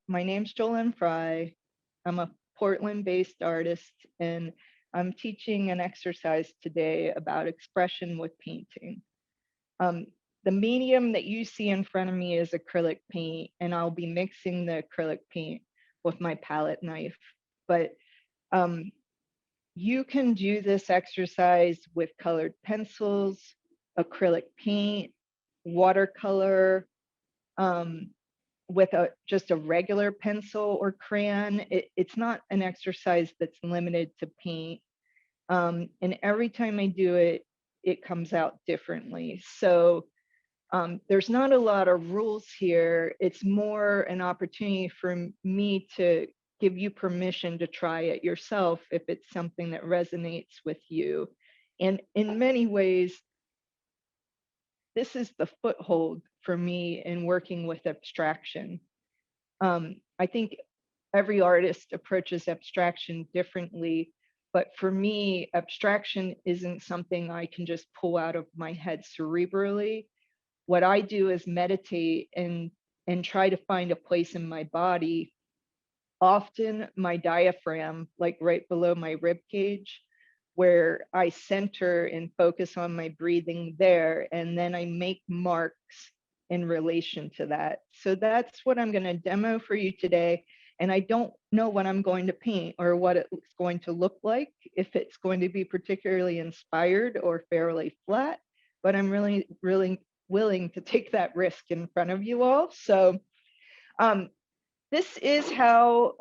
My name's Jolyn Fry. I'm a Portland-based artist, and I'm teaching an exercise today about expression with painting. Um, the medium that you see in front of me is acrylic paint, and I'll be mixing the acrylic paint with my palette knife. But um, you can do this exercise with colored pencils, acrylic paint, watercolor, um, with just a regular pencil or crayon. It's not an exercise that's limited to paint. And every time I do it, it comes out differently. So there's not a lot of rules here. It's more an opportunity for me to give you permission to try it yourself if it's something that resonates with you. And in many ways, this is the foothold for me in working with abstraction. I think every artist approaches abstraction differently, but for me, abstraction isn't something I can just pull out of my head cerebrally. What I do is meditate and try to find a place in my body, often my diaphragm, like right below my rib cage, where I center and focus on my breathing there, and then I make marks in relation to that. So that's what I'm going to demo for you today. And I don't know what I'm going to paint or what it's going to look like, if it's going to be particularly inspired or fairly flat, but I'm really, really willing to take that risk in front of you all. So um, this is how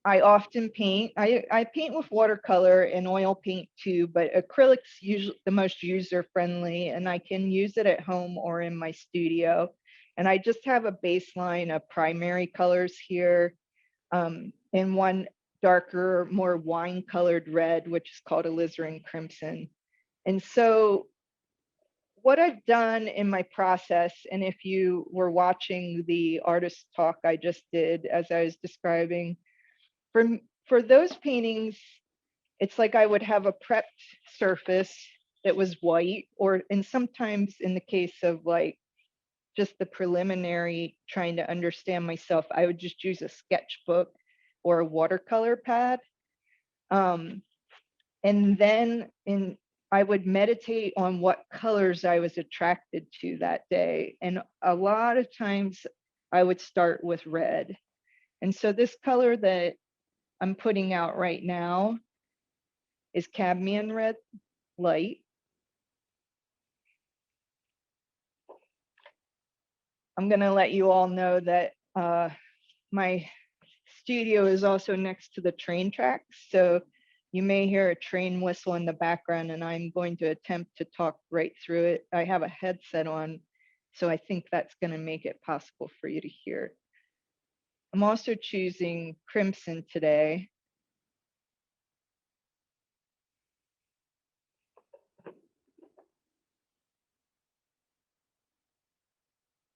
I often paint. I paint with watercolor and oil paint too, but acrylic's usually the most user friendly, and I can use it at home or in my studio. And I just have a baseline of primary colors here, and one darker, more wine colored red, which is called alizarin crimson. And so what I've done in my process, and if you were watching the artist talk I just did as I was describing, for for those paintings, it's like I would have a prepped surface that was white, or and sometimes in the case of like just the preliminary trying to understand myself, I would just use a sketchbook or a watercolor pad. Um, and then in I would meditate on what colors I was attracted to that day. And a lot of times I would start with red. And so this color that I'm putting out right now is cadmium red light. I'm going to let you all know that my studio is also next to the train tracks. So you may hear a train whistle in the background, and I'm going to attempt to talk right through it. I have a headset on, so I think that's going to make it possible for you to hear. I'm also choosing crimson today.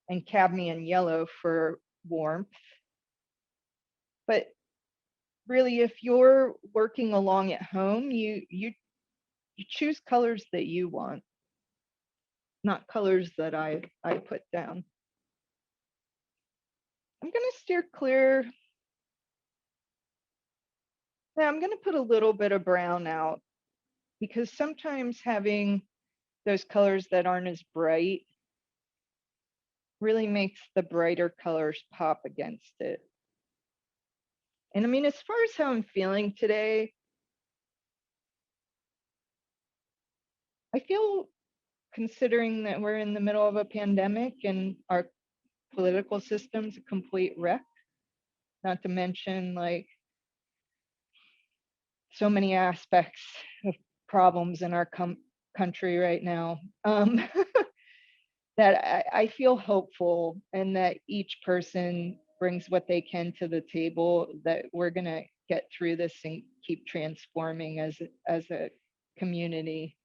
And cadmium yellow for warmth. But really, if you're working along at home, you choose colors that you want, not colors that I put down. I'm going to steer clear. Now I'm going to put a little bit of brown out, because sometimes having those colors that aren't as bright really makes the brighter colors pop against it. And I mean, as far as how I'm feeling today, I feel, considering that we're in the middle of a pandemic and our political system's a complete wreck, not to mention like so many aspects of problems in our country right now, that I feel hopeful, and that each person brings what they can to the table, that we're going to get through this and keep transforming as a community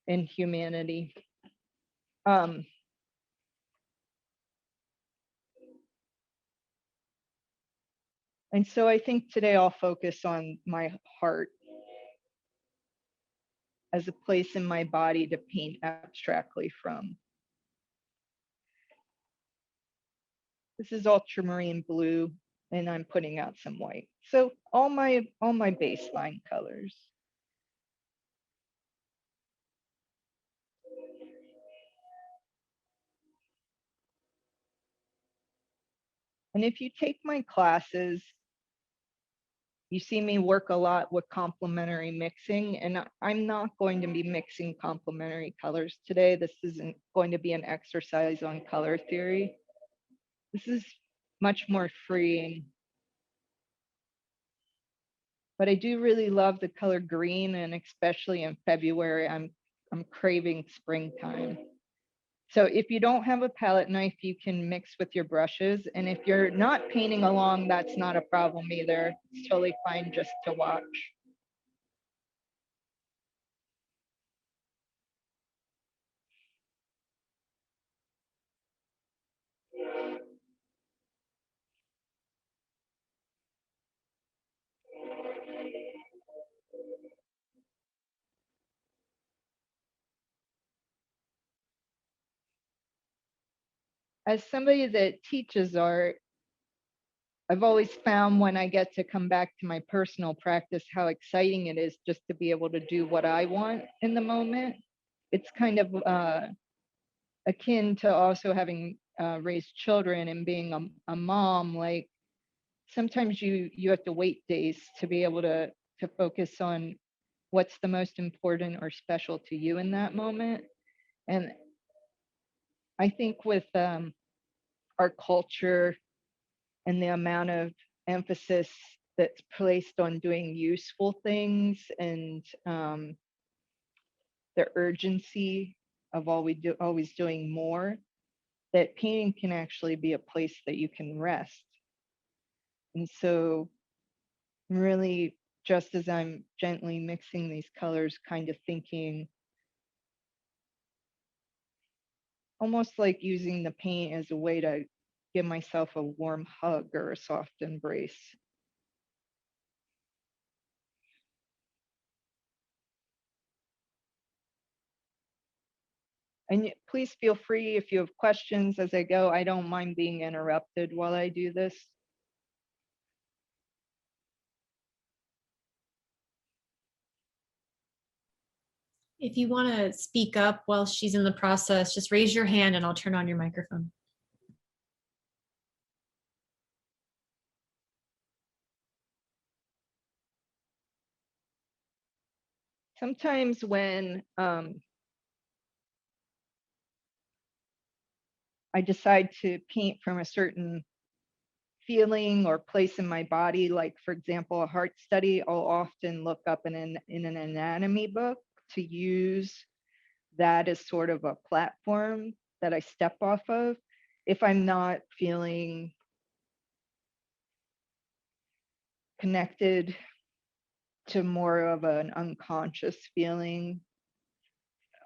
and humanity. Um, and so I think today I'll focus on my heart as a place in my body to paint abstractly from. This is ultramarine blue, and I'm putting out some white. So all my baseline colors. And if you take my classes, you see me work a lot with complementary mixing, and I'm not going to be mixing complementary colors today. This isn't going to be an exercise on color theory. This is much more freeing. But I do really love the color green, and especially in February, I'm craving springtime. So if you don't have a palette knife, you can mix with your brushes. And if you're not painting along, that's not a problem either. It's totally fine just to watch. As somebody that teaches art, I've always found when I get to come back to my personal practice how exciting it is just to be able to do what I want in the moment. It's kind of akin to also having raised children and being a mom. Like sometimes you have to wait days to be able to focus on what's the most important or special to you in that moment. And I think with our culture and the amount of emphasis that's placed on doing useful things, and the urgency of always doing more, that painting can actually be a place that you can rest. And so really, just as I'm gently mixing these colors, kind of thinking almost like using the paint as a way to give myself a warm hug or a soft embrace. And please feel free if you have questions as I go. I don't mind being interrupted while I do this. If you want to speak up while she's in the process, just raise your hand and I'll turn on your microphone. Sometimes when I decide to paint from a certain feeling or place in my body, like for example, a heart study, I'll often look up in an anatomy book to use that as sort of a platform that I step off of if I'm not feeling connected to more of an unconscious feeling.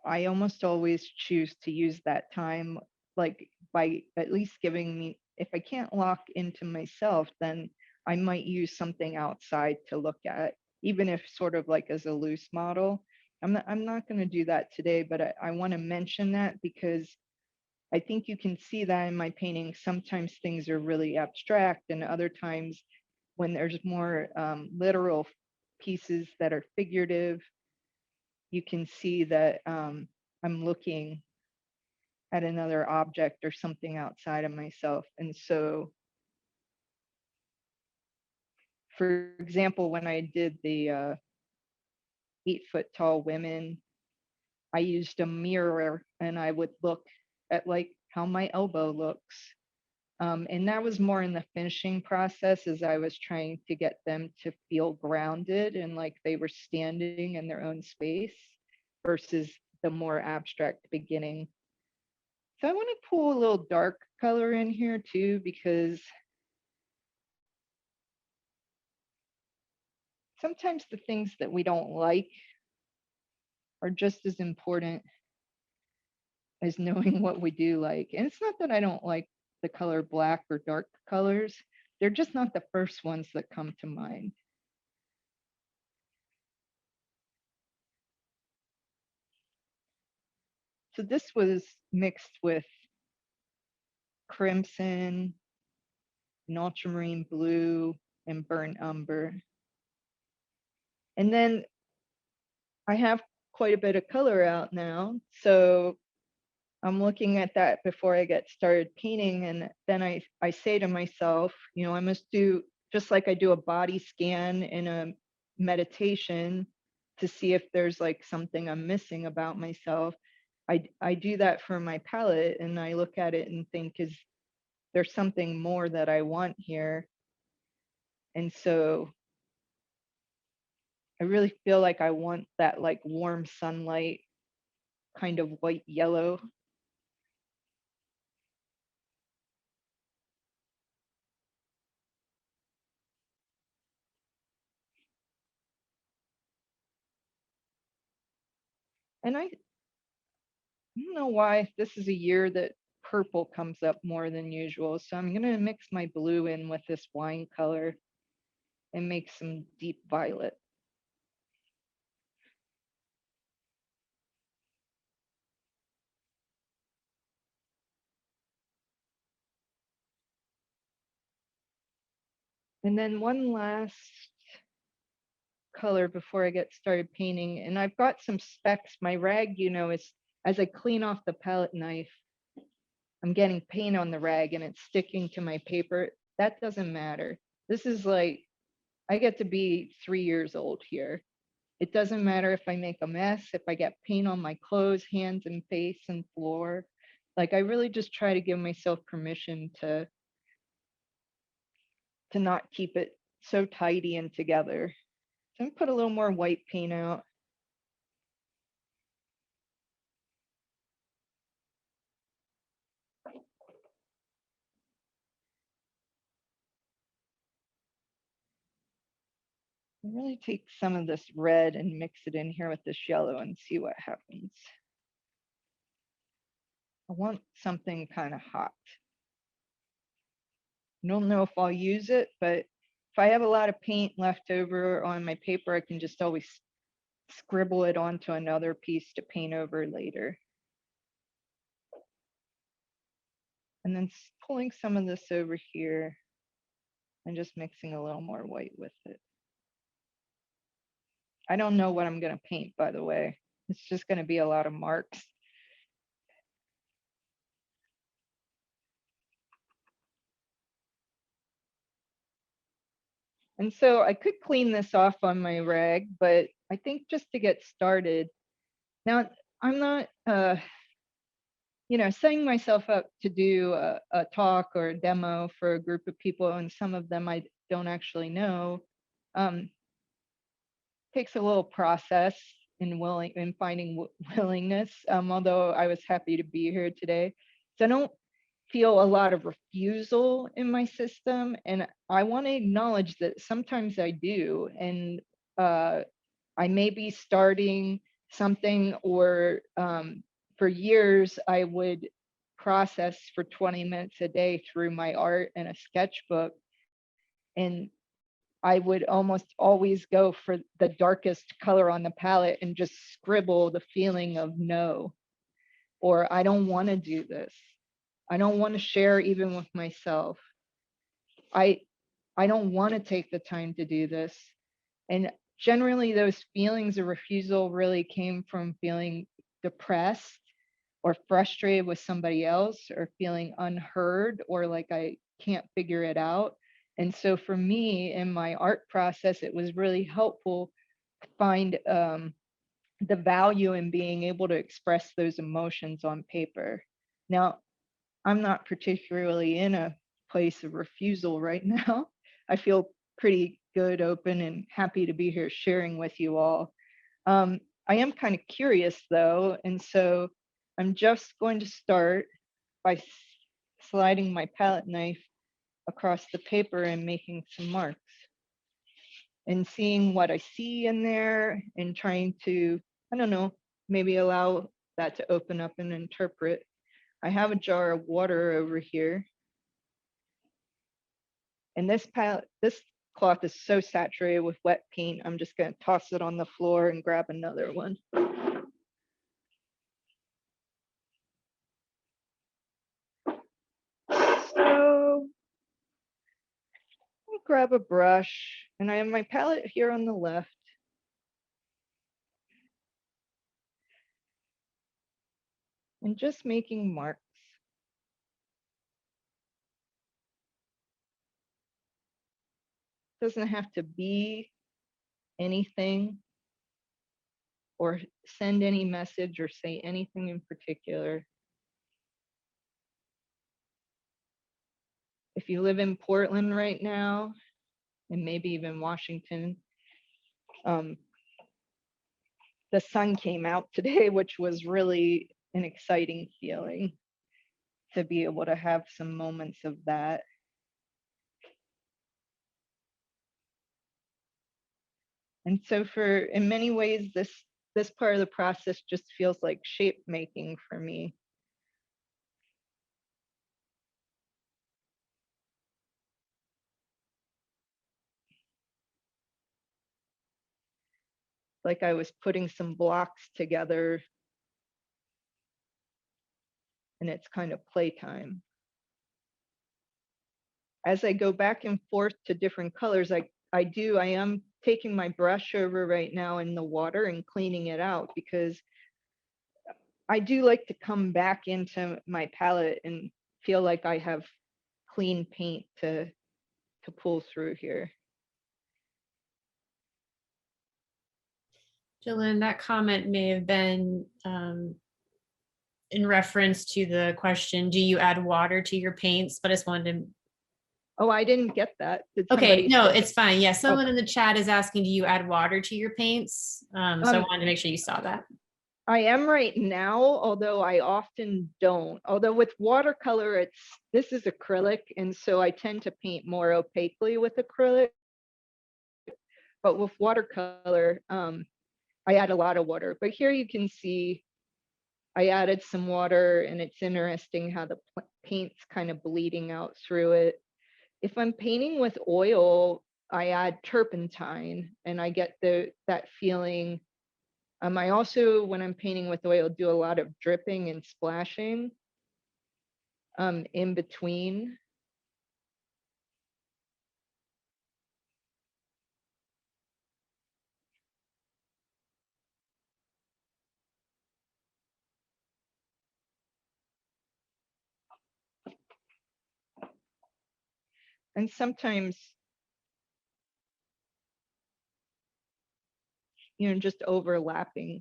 I almost always choose to use that time, like by at least giving me, if I can't lock into myself, then I might use something outside to look at, even if sort of like as a loose model. I'm not going to do that today, but I want to mention that because I think you can see that in my painting. Sometimes things are really abstract, and other times when there's more literal pieces that are figurative, you can see that I'm looking at another object or something outside of myself. And so, for example, when I did the 8 foot tall women, I used a mirror and I would look at like how my elbow looks. And that was more in the finishing process as I was trying to get them to feel grounded and like they were standing in their own space versus the more abstract beginning. So I want to pull a little dark color in here too, because sometimes the things that we don't like are just as important as knowing what we do like. And it's not that I don't like the color black or dark colors, they're just not the first ones that come to mind. So this was mixed with crimson an ultramarine blue, and burnt umber. And then I have quite a bit of color out now. So I'm looking at that before I get started painting. And then I say to myself, I must do just like I do a body scan in a meditation to see if there's like something I'm missing about myself. I do that for my palette and I look at it and think, is there's something more that I want here? And so I really feel like I want that like warm sunlight, kind of white yellow. And I don't know why this is a year that purple comes up more than usual. So I'm gonna mix my blue in with this wine color and make some deep violet. And then one last color before I get started painting. And I've got some specks. My rag, is as I clean off the palette knife, I'm getting paint on the rag and it's sticking to my paper. That doesn't matter. This is like, I get to be 3 years old here. It doesn't matter if I make a mess, if I get paint on my clothes, hands and face and floor. Like I really just try to give myself permission to not keep it so tidy and together. So I'm put a little more white paint out. I really take some of this red and mix it in here with this yellow and see what happens. I want something kind of hot. I don't know if I'll use it, but if I have a lot of paint left over on my paper, I can just always scribble it onto another piece to paint over later. And then pulling some of this over here and just mixing a little more white with it. I don't know what I'm going to paint, by the way. It's just going to be a lot of marks. And so I could clean this off on my rag, but I think just to get started, now I'm not, setting myself up to do a talk or a demo for a group of people, and some of them I don't actually know. Takes a little process in finding willingness. Although I was happy to be here today, so I don't feel a lot of refusal in my system, and I want to acknowledge that sometimes I do, and I may be starting something, or for years I would process for 20 minutes a day through my art and a sketchbook, and I would almost always go for the darkest color on the palette and just scribble the feeling of no, or I don't want to do this. I don't want to share even with myself. I I don't want to take the time to do this. And generally those feelings of refusal really came from feeling depressed or frustrated with somebody else, or feeling unheard, or like I can't figure it out. And so for me in my art process, it was really helpful to find the value in being able to express those emotions on paper. Now, I'm not particularly in a place of refusal right now. I feel pretty good, open, and happy to be here sharing with you all. I am kind of curious though, and so I'm just going to start by sliding my palette knife across the paper and making some marks and seeing what I see in there and trying to, I don't know, maybe allow that to open up and interpret. I have a jar of water over here, and this cloth is so saturated with wet paint, I'm just going to toss it on the floor and grab another one. So grab a brush, and I have my palette here on the left. And just making marks. Doesn't have to be anything or send any message or say anything in particular. If you live in Portland right now, and maybe even Washington, the sun came out today, which was really an exciting feeling to be able to have some moments of that. And so in many ways, this part of the process just feels like shape making for me. Like I was putting some blocks together and it's kind of playtime. As I go back and forth to different colors, I am taking my brush over right now in the water and cleaning it out, because I do like to come back into my palette and feel like I have clean paint to pull through here. Jolyn, that comment may have been in reference to the question, do you add water to your paints? But I just wanted to. Oh, I didn't get that. Okay, no, it's fine. Yeah, someone in the chat is asking, do you add water to your paints? So I wanted to make sure you saw that. I am right now, although I often don't. Although with watercolor, this is acrylic, and so I tend to paint more opaquely with acrylic. But with watercolor, I add a lot of water. But here you can see I added some water, and it's interesting how the paint's kind of bleeding out through it. If I'm painting with oil, I add turpentine, and I get that feeling. I also, when I'm painting with oil, do a lot of dripping and splashing in between. And sometimes, just overlapping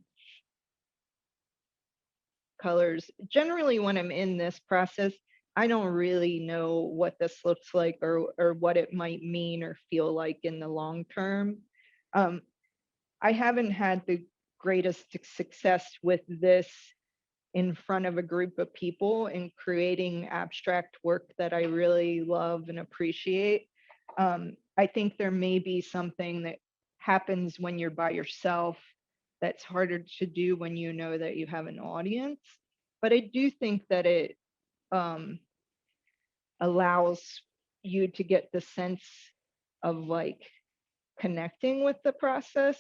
colors. Generally, when I'm in this process, I don't really know what this looks like or what it might mean or feel like in the long term. I haven't had the greatest success with this in front of a group of people and creating abstract work that I really love and appreciate. I think there may be something that happens when you're by yourself that's harder to do when you know that you have an audience. But I do think that it allows you to get the sense of like connecting with the process.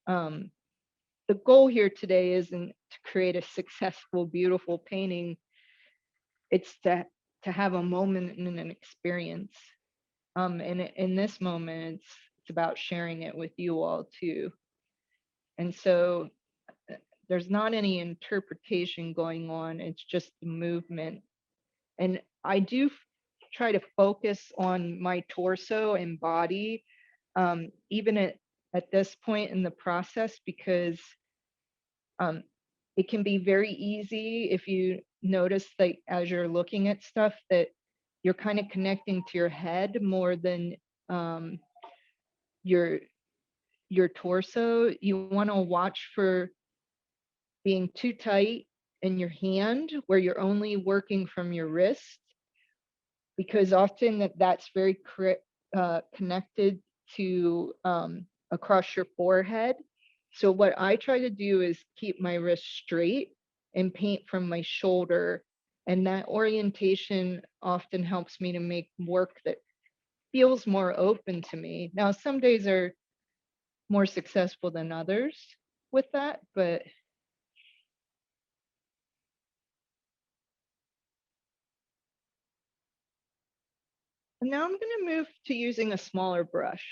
The goal here today isn't to create a successful, beautiful painting. It's to have a moment and an experience. And in this moment, it's about sharing it with you all too. And so there's not any interpretation going on. It's just the movement. And I do try to focus on my torso and body, even at this point in the process, because it can be very easy if you notice that as you're looking at stuff that you're kind of connecting to your head more than your torso. You want to watch for being too tight in your hand where you're only working from your wrist, because often that's very connected to across your forehead. So what I try to do is keep my wrist straight and paint from my shoulder. And that orientation often helps me to make work that feels more open to me. Now, some days are more successful than others with that, but And now I'm going to move to using a smaller brush.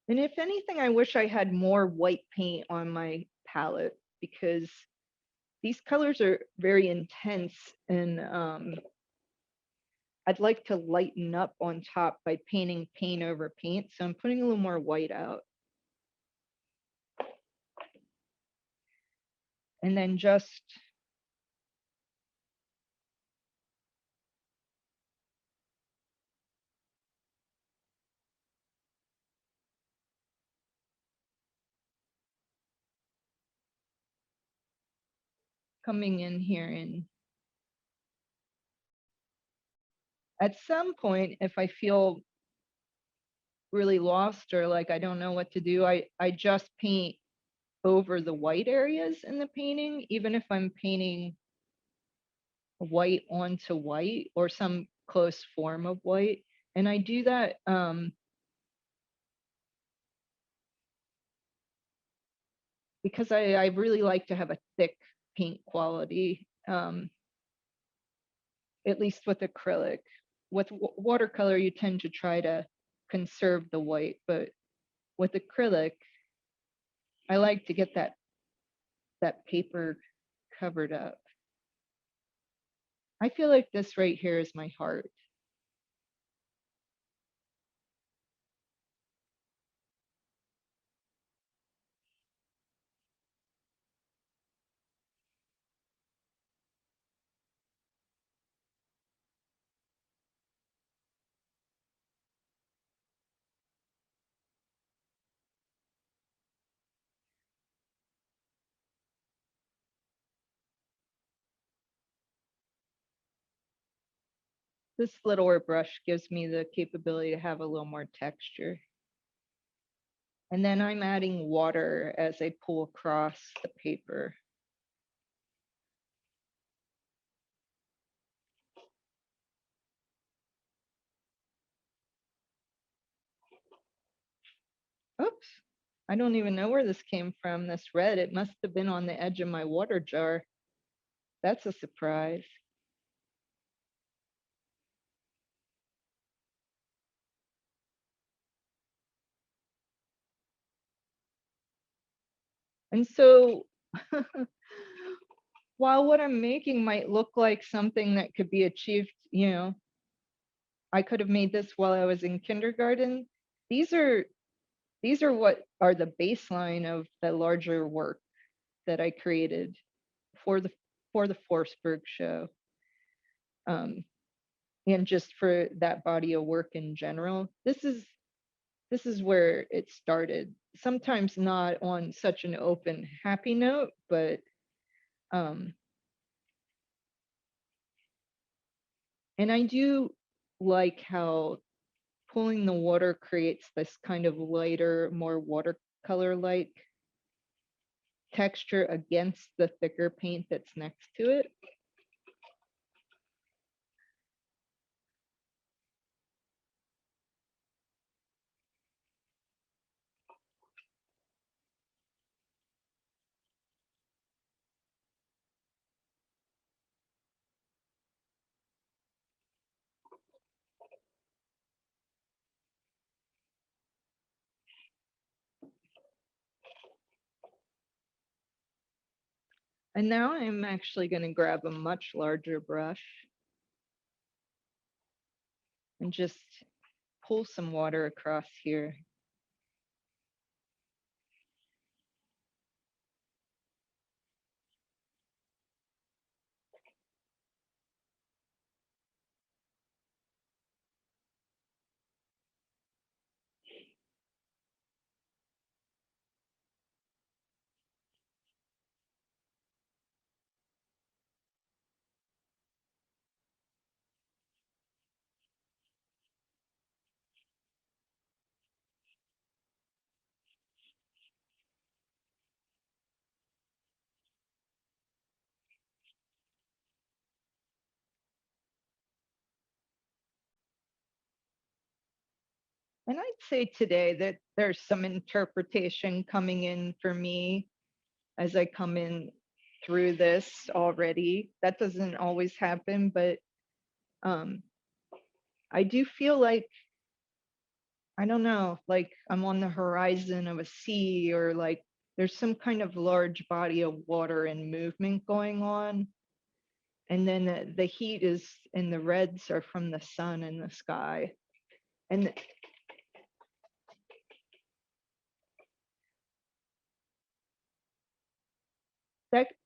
And if anything, I wish I had more white paint on my palette because these colors are very intense, and I'd like to lighten up on top by painting paint over paint. So I'm putting a little more white out. And then just coming in here, and at some point, if I feel really lost or like I don't know what to do, I just paint over the white areas in the painting, even if I'm painting white onto white or some close form of white. And I do that because I really like to have a thick paint quality, at least with acrylic. With watercolor, you tend to try to conserve the white, but with acrylic, I like to get that paper covered up. I feel like this right here is my heart. This littler brush gives me the capability to have a little more texture. And then I'm adding water as I pull across the paper. Oops, I don't even know where this came from, this red. It must have been on the edge of my water jar. That's a surprise. And so while what I'm making might look like something that could be achieved, I could have made this while I was in kindergarten. These are these are what are the baseline of the larger work that I created for the Forsberg show, and just for that body of work in general. This is where it started. Sometimes not on such an open, happy note, but um, and I do like how pulling the water creates this kind of lighter, more watercolor-like texture against the thicker paint that's next to it. And now I'm actually going to grab a much larger brush and just pull some water across here. And I'd say today that there's some interpretation coming in for me as I come in through this already. That doesn't always happen, but um, I do feel like, I don't know, like I'm on the horizon of a sea, or like there's some kind of large body of water and movement going on. And then the heat is, and the reds are from the sun and the sky. And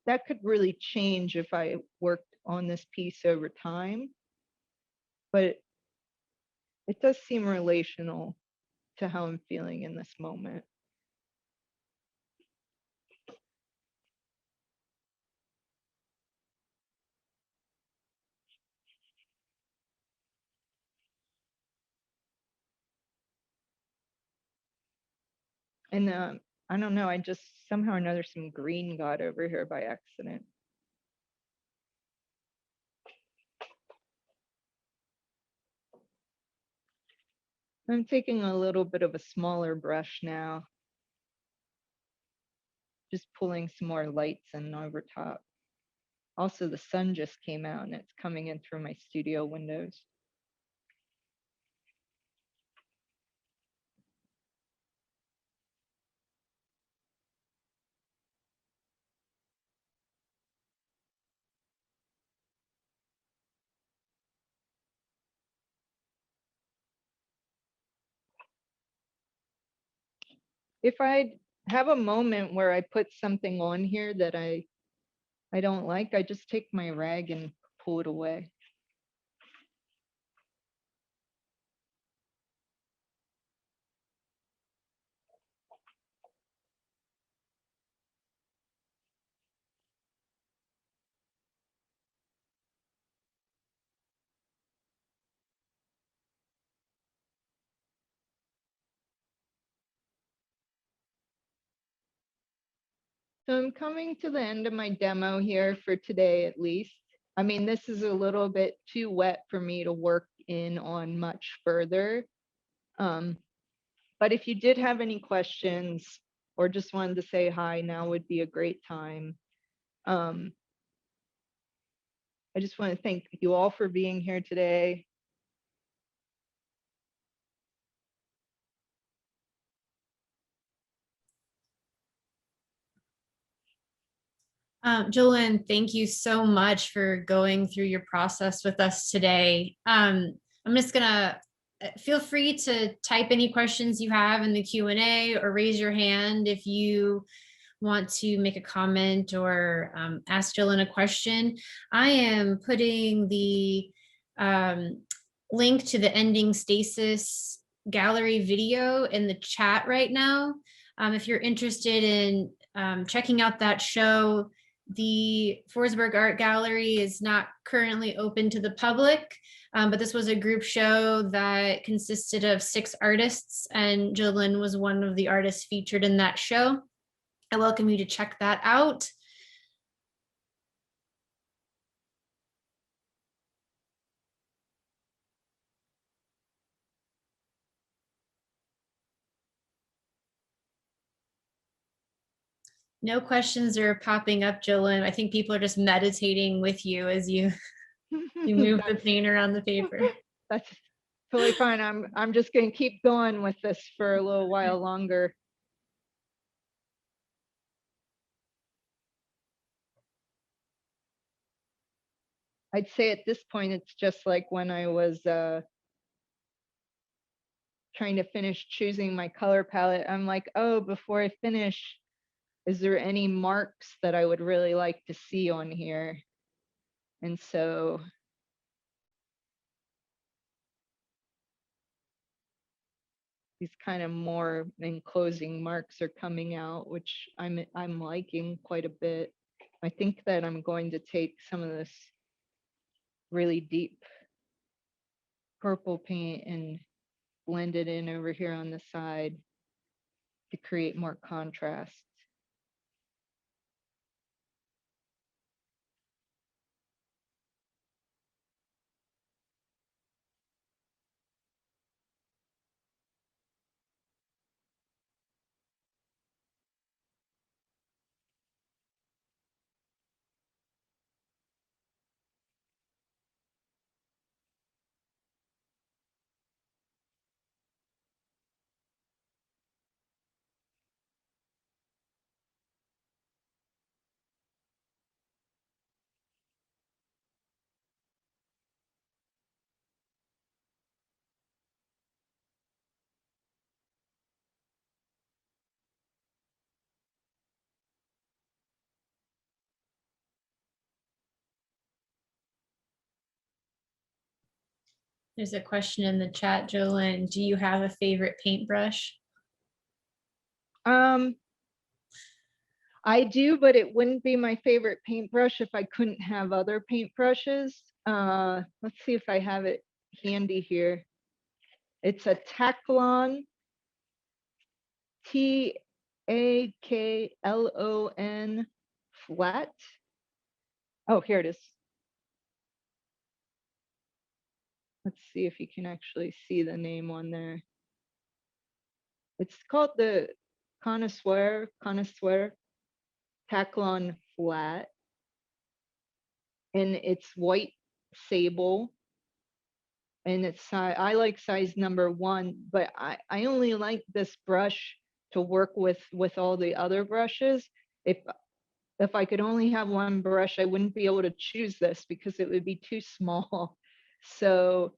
that could really change if I worked on this piece over time, but it does seem relational to how I'm feeling in this moment. And I don't know, I just somehow or another some green got over here by accident. I'm taking a little bit of a smaller brush now, just pulling some more lights in over top. Also, the sun just came out and it's coming in through my studio windows. If I have a moment where I put something on here that I don't like, I just take my rag and pull it away. So I'm coming to the end of my demo here for today, at least. I mean, this is a little bit too wet for me to work in on much further. Um, but if you did have any questions or just wanted to say hi, now would be a great time. Um, I just want to thank you all for being here today. Jolyn, thank you so much for going through your process with us today. I'm just gonna feel free to type any questions you have in the Q&A or raise your hand if you want to make a comment or ask Jolyn a question. I am putting the link to the Ending Stasis gallery video in the chat right now. If you're interested in checking out that show, the Forsberg Art Gallery is not currently open to the public, but this was a group show that consisted of 6 artists, and Jolyn was one of the artists featured in that show. I welcome you to check that out. No questions are popping up, Jolyn. I think people are just meditating with you as you move the paint around the paper. That's totally fine. I'm just going to keep going with this for a little while longer. I'd say at this point, it's just like when I was trying to finish choosing my color palette. I'm like, oh, before I finish, is there any marks that I would really like to see on here? And so these kind of more enclosing marks are coming out, which I'm liking quite a bit. I think that I'm going to take some of this really deep purple paint and blend it in over here on the side to create more contrast. There's a question in the chat, Jolyn. Do you have a favorite paintbrush? I do, but it wouldn't be my favorite paintbrush if I couldn't have other paintbrushes. Let's see if I have it handy here. It's a Taklon, Taklon flat. Oh, here it is. Let's see if you can actually see the name on there. It's called the Connoisseur Taklon flat, and it's white sable, and it's I like size number 1, but I only like this brush to work with all the other brushes. If I could only have one brush, I wouldn't be able to choose this because it would be too small. So,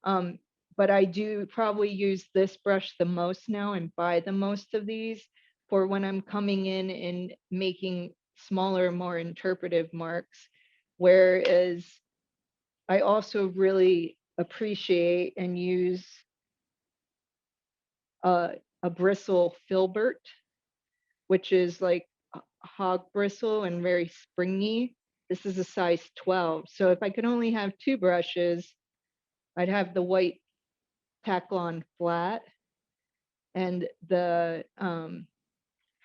but I do probably use this brush the most now and buy the most of these for when I'm coming in and making smaller, more interpretive marks. Whereas I also really appreciate and use a bristle filbert, which is like hog bristle and very springy. This is a size 12. So if I could only have 2 brushes, I'd have the white Taklon flat and the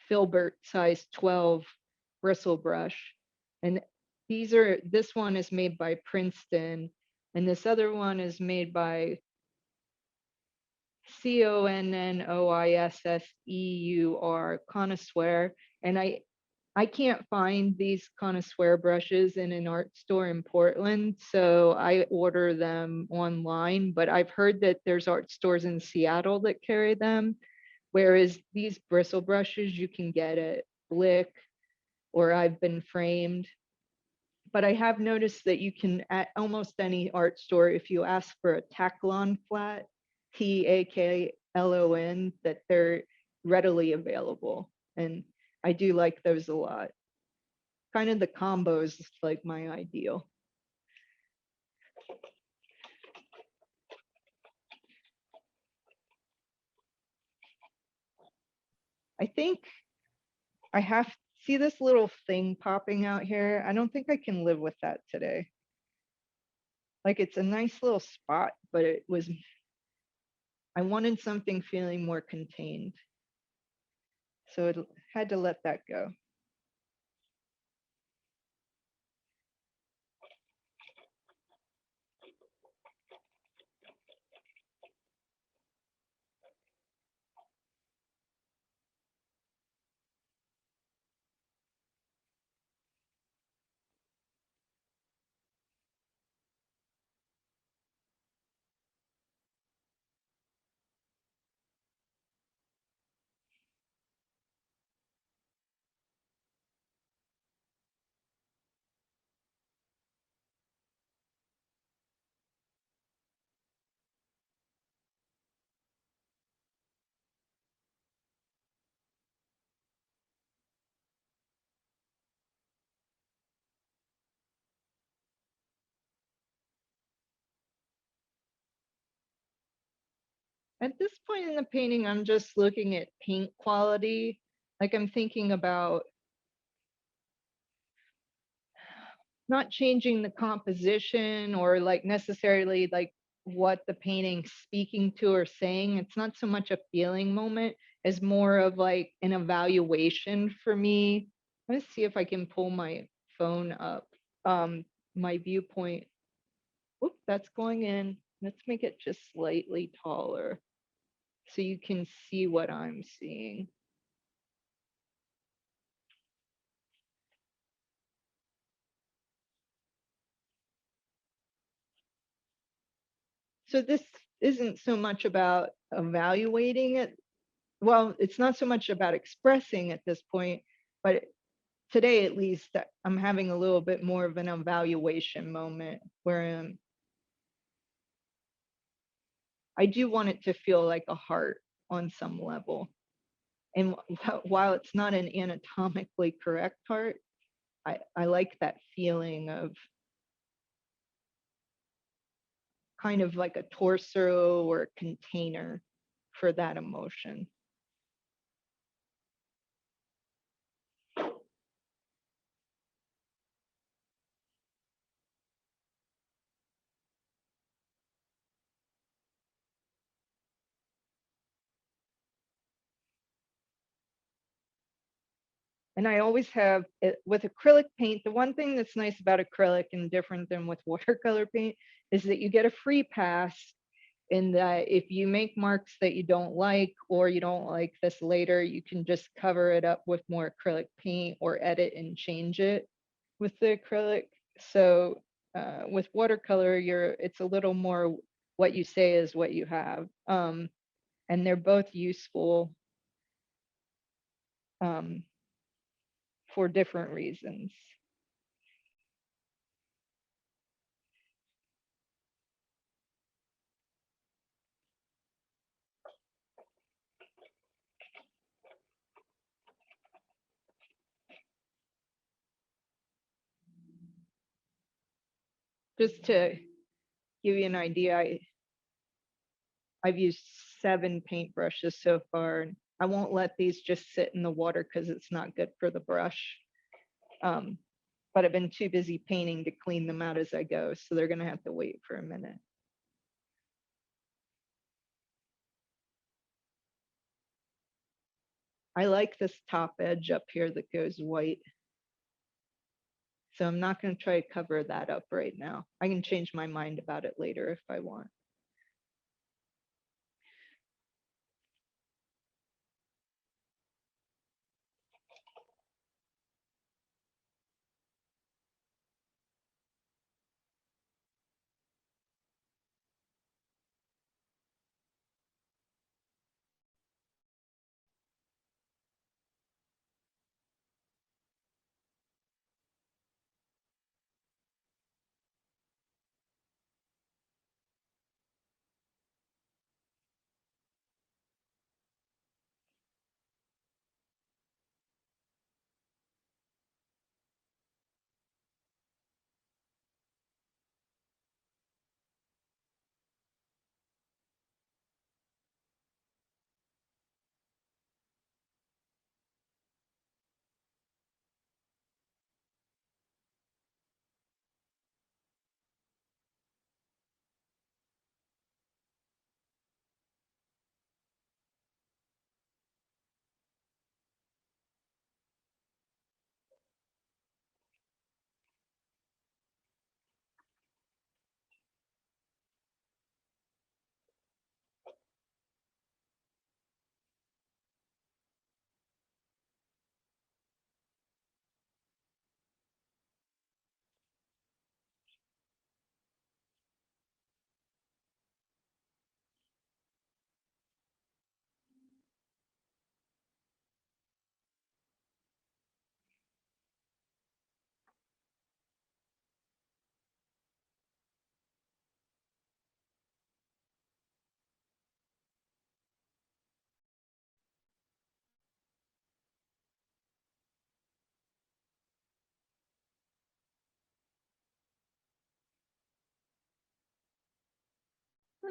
filbert size 12 bristle brush. And this one is made by Princeton, and this other one is made by Connoisseur, Connoisseur. And I can't find these Connoisseur brushes in an art store in Portland, so I order them online, but I've heard that there's art stores in Seattle that carry them, whereas these bristle brushes you can get at Blick or I've Been Framed. But I have noticed that you can, at almost any art store, if you ask for a Taklon flat, Taklon, that they're readily available. And I do like those a lot. Kind of the combos is like my ideal. I think I have, see this little thing popping out here? I don't think I can live with that today. Like it's a nice little spot, but I wanted something feeling more contained. So it had to let that go. At this point in the painting, I'm just looking at paint quality. Like I'm thinking about not changing the composition or like necessarily like what the painting's speaking to or saying. It's not so much a feeling moment as more of like an evaluation for me. Let's see if I can pull my phone up. My viewpoint. Whoop, that's going in. Let's make it just slightly taller so you can see what I'm seeing. So this isn't so much about evaluating it. Well, it's not so much about expressing at this point, but today at least I'm having a little bit more of an evaluation moment where I do want it to feel like a heart on some level. And while it's not an anatomically correct heart, I like that feeling of kind of like a torso or a container for that emotion. And I always have it with acrylic paint. The one thing that's nice about acrylic and different than with watercolor paint is that you get a free pass in that if you make marks that you don't like or you don't like this later, you can just cover it up with more acrylic paint or edit and change it with the acrylic. So with watercolor, it's a little more what you say is what you have. And they're both useful um, for different reasons. Just to give you an idea, I've used 7 paintbrushes so far. And I won't let these just sit in the water because it's not good for the brush. Um, but I've been too busy painting to clean them out as I go. So they're going to have to wait for a minute. I like this top edge up here that goes white. So I'm not going to try to cover that up right now. I can change my mind about it later if I want.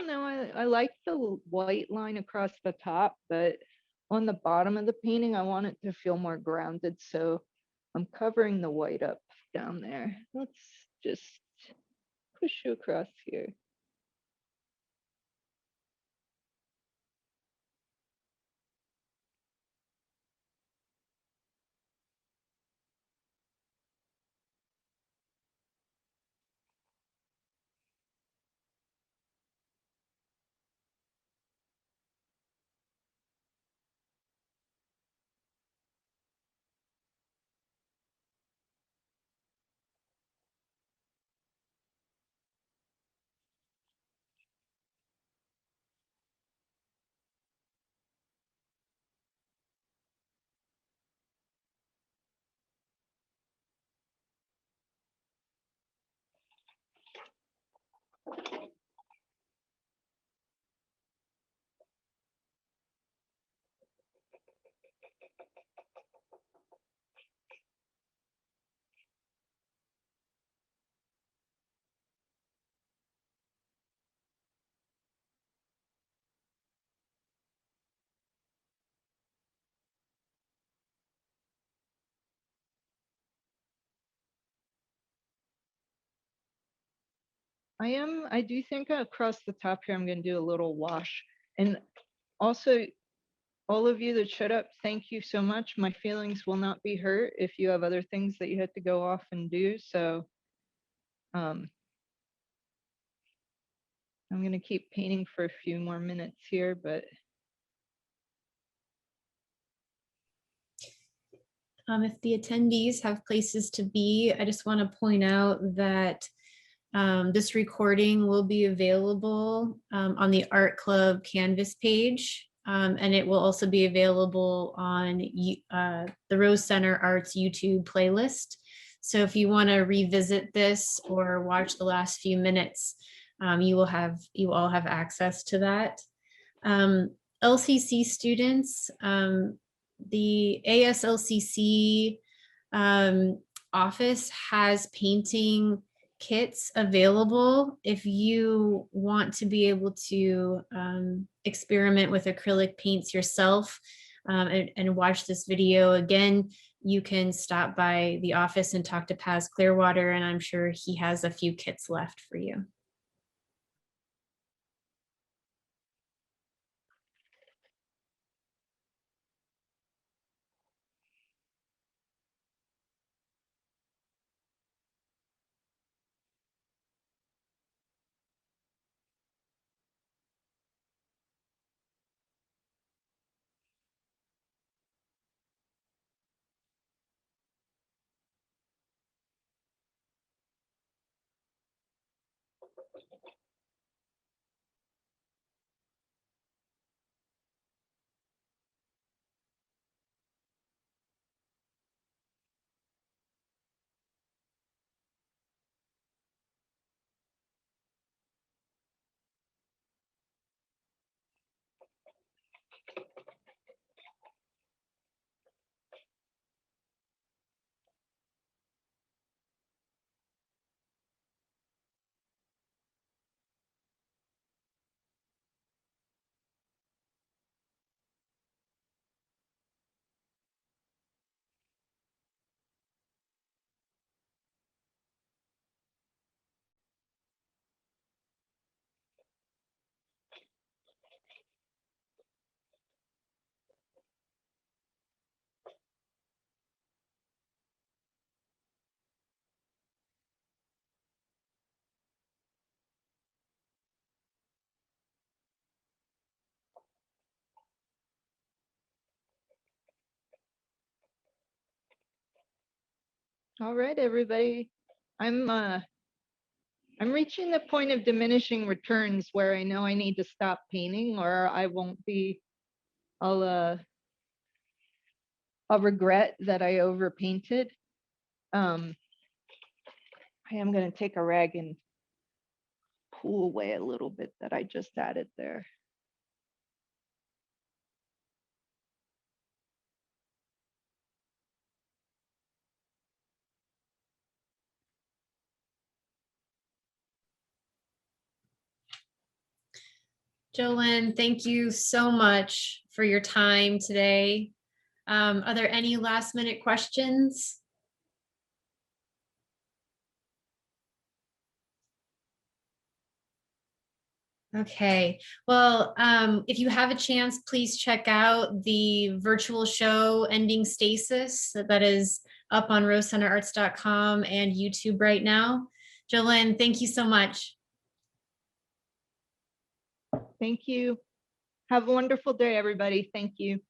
No, I like the white line across the top, but on the bottom of the painting, I want it to feel more grounded. So I'm covering the white up down there. Let's just push you across here. I do think across the top here, I'm going to do a little wash. And also, all of you that showed up, thank you so much. My feelings will not be hurt if you have other things that you had to go off and do. So I'm going to keep painting for a few more minutes here, but. If the attendees have places to be, I just want to point out that this recording will be available on the Art Club Canvas page, and it will also be available on the Rose Center Arts YouTube playlist. So if you want to revisit this or watch the last few minutes, you all have access to that. LCC students, the ASLCC office has painting kits available if you want to be able to experiment with acrylic paints yourself and watch this video again. You can stop by the office and talk to Paz Clearwater, and I'm sure he has a few kits left for you. All right, everybody. I'm reaching the point of diminishing returns where I know I need to stop painting, or I won't be. I'll regret that I overpainted. I am going to take a rag and pull away a little bit that I just added there. Jolyn, thank you so much for your time today. Are there any last minute questions? Okay, well, if you have a chance, please check out the virtual show Ending Stasis that is up on rosecenterarts.com and YouTube right now. Jolyn, thank you so much. Thank you. Have a wonderful day, everybody. Thank you.